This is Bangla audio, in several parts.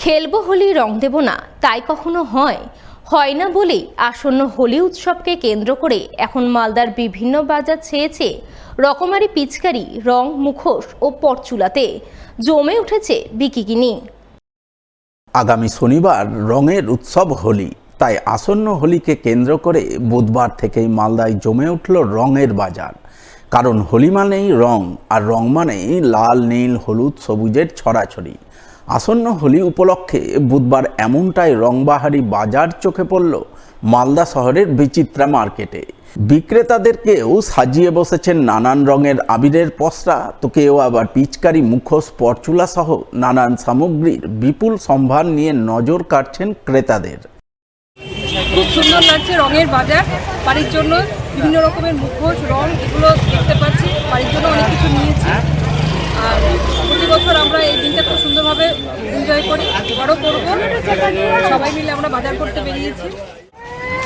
খেলবো হোলি রং দেব না, তাই কখনো হয় না বলেই আসন্ন হোলি উৎসবকে কেন্দ্র করে এখন মালদার বিভিন্ন বাজার ছেয়েছে রকমারি পিচকারি, রং, মুখোশ ও পরচুলাতে জমে উঠেছে বিকিনি। আগামী শনিবার রঙের উৎসব হোলি, তাই আসন্ন হোলিকে কেন্দ্র করে বুধবার থেকেই মালদায় জমে উঠল রঙের বাজার। কারণ হোলি মানেই রং, আর রং মানেই লাল, নীল, হলুদ, সবুজের ছড়াছড়ি। আসন্ন হোলি উপলক্ষে বুধবার এমনটাই রংবাহারি বাজার চোখে পড়ল মালদা শহরের বিচিত্রা মার্কেটে। বিক্রেতাদেরকেও সাজিয়ে বসেছেন নানান রঙের আবিরের পসরা, তো কেউ আবার পিচকারি, মুখোশ, পরচুলা সহ নানান সামগ্রীর বিপুল সম্ভার নিয়ে নজর কাটছেন ক্রেতাদের। খুব সুন্দর লাগছে রঙের বাজার। বাড়ির জন্য বিভিন্ন রকমের মুখোশ, রং এগুলো দেখতে পাচ্ছি। বাড়ির জন্য অনেক কিছু নিয়েছি, আর প্রতি বছর আমরা এই দিনটা খুব সুন্দরভাবে এনজয় করি, এবারও করবো। সবাই মিলে আমরা বাজার করতে বেরিয়েছি।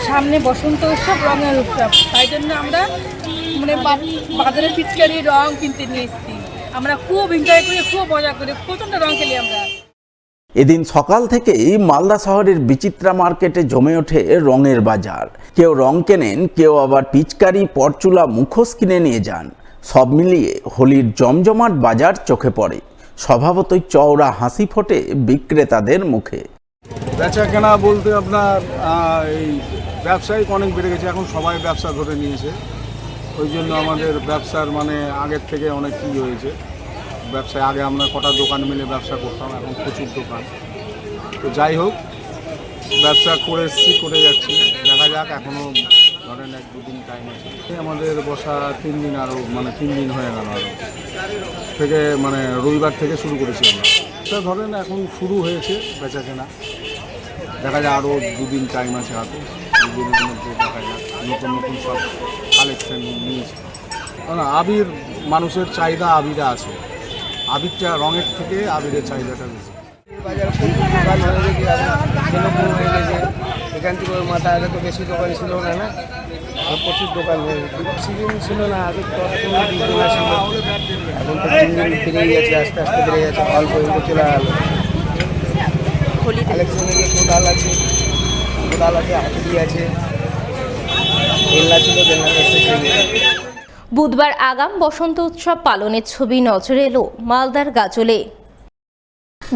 সামনে বসন্ত উৎসব, রঙের উৎসব, তাই জন্য আমরা বাজারে পিচকারি, রং কিনতে নিয়ে এসেছি। আমরা খুব এনজয় করি, খুব মজা করি, প্রচণ্ড রং খেলি আমরা। এদিন সকাল থেকেই মালদা শহরের বিচিত্রা মার্কেটে জমে ওঠে রঙের বাজার। কেউ রং কেনেন, কেউ আবার পিচকারি, পরচুলা, মুখোশ কিনে নিয়ে যান। সব মিলিয়ে হোলির জমজমাট বাজার চোখে পড়ে। স্বভাবতই চওড়া হাসি ফোটে বিক্রেতাদের মুখে। বেচা কেনা বলতে আপনার এই ব্যবসায়িক অনেক বেড়ে গেছে, এখন সবাই ব্যবসা ধরে নিয়েছে। ওই জন্য আমাদের ব্যবসার আগের থেকে অনেক কী হয়েছে। ব্যবসায় আগে আমরা কটা দোকান মিলে ব্যবসা করতাম, এখন প্রচুর দোকান। তো যাই হোক, ব্যবসা করে এসেছি, করে যাচ্ছি, দেখা যাক। এখনও ধরেন 1-2 দিন টাইম আছে। আমাদের বসা 3 দিন, আরও 3 দিন হয়ে গেল। আরও থেকে রবিবার থেকে শুরু করেছি আমরা। সেটা ধরেন এখন শুরু হয়েছে বেচা কেনা, দেখা যায় আরও 2 দিন টাইম আছে হাতে। 2 দিনের মধ্যে দেখা যাক নতুন নতুন সব কালেকশন নিয়েছে। কারণ আবির, মানুষের চাহিদা আবিরে আছে। আবিরটা রঙের থেকে আবিরের চাহিদাটা বেশি। বাজার প্রচুর দোকান হয়ে গেছে, হয়ে গেছে। এখান থেকে ওই মাথা আগে তো বেশি দোকান ছিল না, প্রচুর দোকান হয়ে গেছে। সিজন ছিল না, আগে 10-15 দিন ছিল, এখন তো 3 দিন বেড়ে গেছে, আস্তে আস্তে বেড়ে গেছে। অল্প এগুলো চলে গেল। কালেকশনে যে কোদাল আছে, হাতুড়ি আছে, বেলনা ছিল, বেলনাটা শেষ হয়ে গেছে। বুধবার আগাম বসন্ত উৎসব পালনের ছবি নজরে এলো মালদার গাজলে।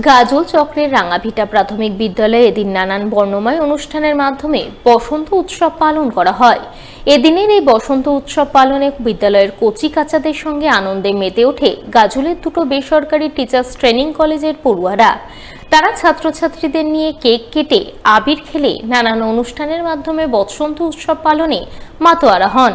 গাজল চক্রের রাঙাভিটা প্রাথমিক বিদ্যালয়ে এদিন নানান বর্ণময় অনুষ্ঠানের মাধ্যমে বসন্ত উৎসব পালন করা হয়। এদিনের এই বসন্ত উৎসব পালনে বিদ্যালয়ের কচি কাচাদের সঙ্গে আনন্দে মেতে ওঠে গাজলের 2টো বেসরকারি টিচার্স ট্রেনিং কলেজের পড়ুয়ারা। তারা ছাত্রছাত্রীদের নিয়ে কেক কেটে, আবির খেলে নানান অনুষ্ঠানের মাধ্যমে বসন্ত উৎসব পালনে মাতোয়ারা হন।